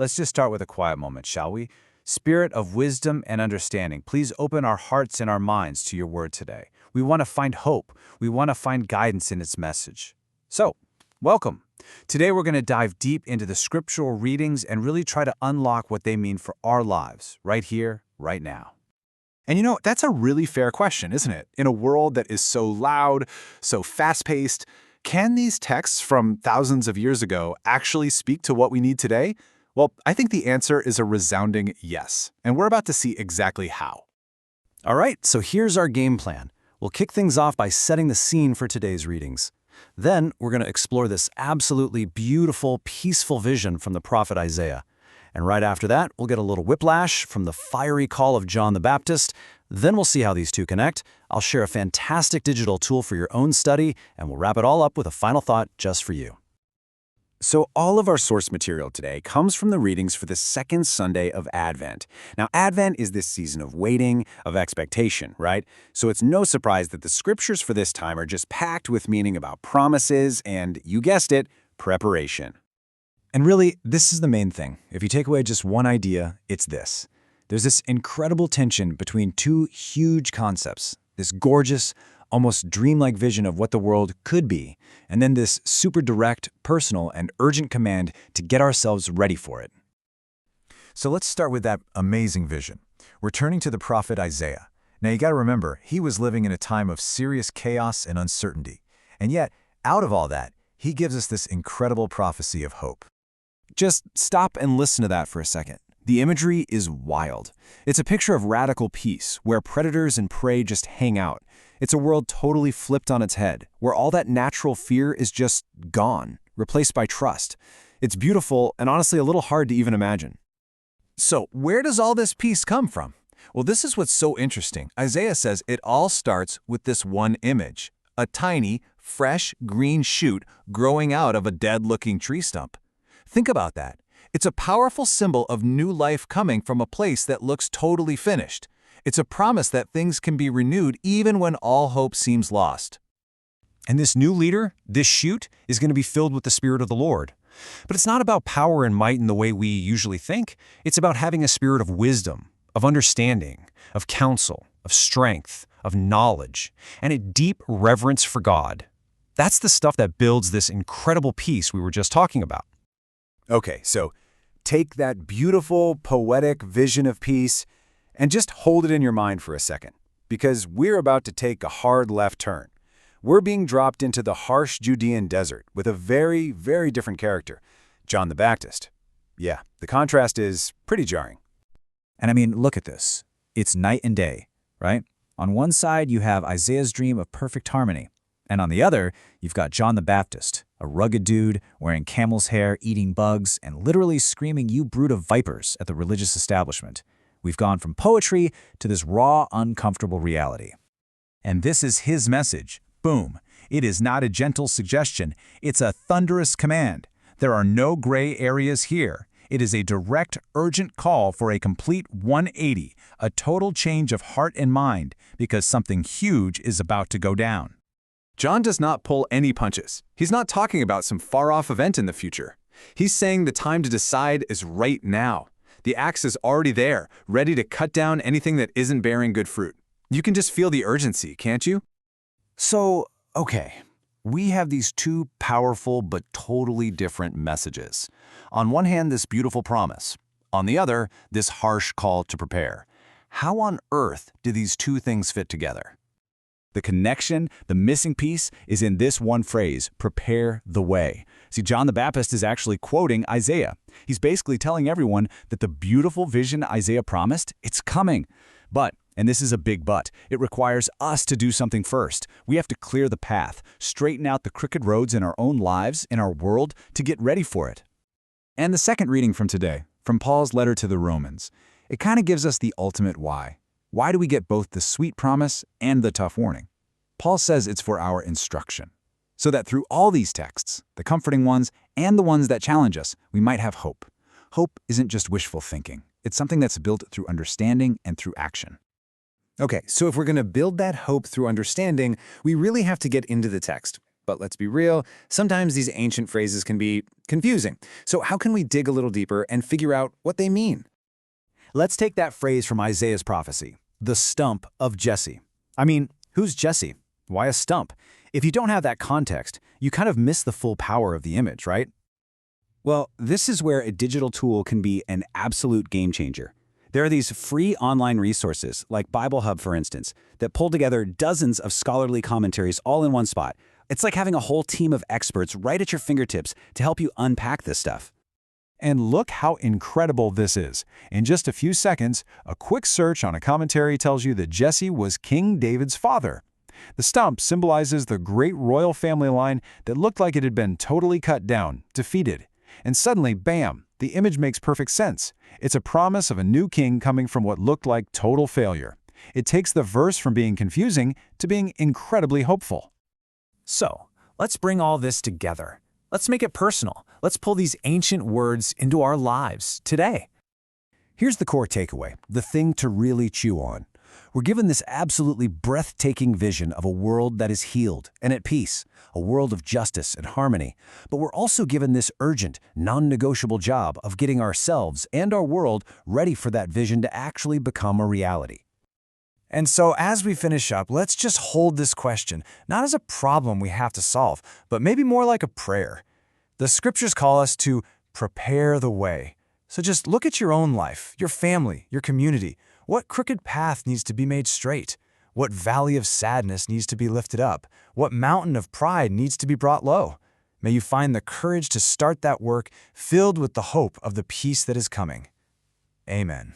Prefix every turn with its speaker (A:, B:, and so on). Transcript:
A: let's just start with a quiet moment, shall we? Spirit of wisdom and understanding, please open our hearts and our minds to your word today. We want to find hope. We want to find guidance in its message. So, welcome. Today we're going to dive deep into the scriptural readings and really try to unlock what they mean for our lives, right here, right now.
B: And that's a really fair question, isn't it? In a world that is so loud, so fast-paced, can these texts from thousands of years ago actually speak to what we need today? Well, I think the answer is a resounding yes, and we're about to see exactly how.
C: All right, so here's our game plan. We'll kick things off by setting the scene for today's readings. Then we're going to explore this absolutely beautiful, peaceful vision from the prophet Isaiah. And right after that, we'll get a little whiplash from the fiery call of John the Baptist. Then we'll see how these two connect. I'll share a fantastic digital tool for your own study, and we'll wrap it all up with a final thought just for you.
B: So all of our source material today comes from the readings for the second Sunday of Advent. Now, Advent is this season of waiting, of expectation, right? So it's no surprise that the scriptures for this time are just packed with meaning about promises and, you guessed it, preparation.
D: And really, this is the main thing. If you take away just one idea, it's this. There's this incredible tension between two huge concepts, this gorgeous, almost dreamlike vision of what the world could be, and then this super direct, personal, and urgent command to get ourselves ready for it.
E: So let's start with that amazing vision. We're turning to the prophet Isaiah. Now you gotta remember, he was living in a time of serious chaos and uncertainty. And yet, out of all that, he gives us this incredible prophecy of hope.
D: Just stop and listen to that for a second. The imagery is wild. It's a picture of radical peace, where predators and prey just hang out. It's a world totally flipped on its head, where all that natural fear is just gone, replaced by trust. It's beautiful and honestly a little hard to even imagine.
E: So where does all this peace come from? Well, this is what's so interesting. Isaiah says it all starts with this one image, a tiny, fresh, green shoot growing out of a dead-looking tree stump. Think about that. It's a powerful symbol of new life coming from a place that looks totally finished. It's a promise that things can be renewed even when all hope seems lost.
D: And this new leader, this shoot, is going to be filled with the Spirit of the Lord. But it's not about power and might in the way we usually think. It's about having a spirit of wisdom, of understanding, of counsel, of strength, of knowledge, and a deep reverence for God. That's the stuff that builds this incredible peace we were just talking about.
B: Okay, so take that beautiful, poetic vision of peace and just hold it in your mind for a second, because we're about to take a hard left turn. We're being dropped into the harsh Judean desert with a very, very different character, John the Baptist. Yeah, the contrast is pretty jarring.
D: And I mean, look at this. It's night and day, right? On one side, you have Isaiah's dream of perfect harmony. And on the other, you've got John the Baptist, a rugged dude wearing camel's hair, eating bugs, and literally screaming, "You brood of vipers," at the religious establishment. We've gone from poetry to this raw, uncomfortable reality.
E: And this is his message. Boom. It is not a gentle suggestion. It's a thunderous command. There are no gray areas here. It is a direct, urgent call for a complete 180, a total change of heart and mind, because something huge is about to go down.
B: John does not pull any punches. He's not talking about some far-off event in the future. He's saying the time to decide is right now. The axe is already there, ready to cut down anything that isn't bearing good fruit. You can just feel the urgency, can't you?
C: So, okay, we have these two powerful but totally different messages. On one hand, this beautiful promise. On the other, this harsh call to prepare. How on earth do these two things fit together?
D: The connection, the missing piece, is in this one phrase, prepare the way. See, John the Baptist is actually quoting Isaiah. He's basically telling everyone that the beautiful vision Isaiah promised, it's coming. But, and this is a big but, it requires us to do something first. We have to clear the path, straighten out the crooked roads in our own lives, in our world, to get ready for it.
E: And the second reading from today, from Paul's letter to the Romans, it kind of gives us the ultimate why. Why do we get both the sweet promise and the tough warning? Paul says it's for our instruction, so that through all these texts, the comforting ones and the ones that challenge us, we might have hope. Hope isn't just wishful thinking. It's something that's built through understanding and through action.
B: Okay, so if we're going to build that hope through understanding, we really have to get into the text. but let's be real, sometimes these ancient phrases can be confusing. So how can we dig a little deeper and figure out what they mean?
C: Let's take that phrase from Isaiah's prophecy, the stump of Jesse. I mean, who's Jesse? Why a stump? If you don't have that context, you kind of miss the full power of the image, right?
B: Well, this is where a digital tool can be an absolute game changer. There are these free online resources, like Bible Hub, for instance, that pull together dozens of scholarly commentaries all in one spot. It's like having a whole team of experts right at your fingertips to help you unpack this stuff.
E: And look how incredible this is. In just a few seconds, a quick search on a commentary tells you that Jesse was King David's father. The stump symbolizes the great royal family line that looked like it had been totally cut down, defeated. And suddenly, bam, the image makes perfect sense. It's a promise of a new king coming from what looked like total failure. It takes the verse from being confusing to being incredibly hopeful.
A: So, let's bring all this together. Let's make it personal. Let's pull these ancient words into our lives today.
C: Here's the core takeaway, the thing to really chew on. We're given this absolutely breathtaking vision of a world that is healed and at peace, a world of justice and harmony. But we're also given this urgent, non-negotiable job of getting ourselves and our world ready for that vision to actually become a reality.
A: And so as we finish up, let's just hold this question, not as a problem we have to solve, but maybe more like a prayer. The scriptures call us to prepare the way. So just look at your own life, your family, your community. What crooked path needs to be made straight? What valley of sadness needs to be lifted up? What mountain of pride needs to be brought low? May you find the courage to start that work filled with the hope of the peace that is coming. Amen.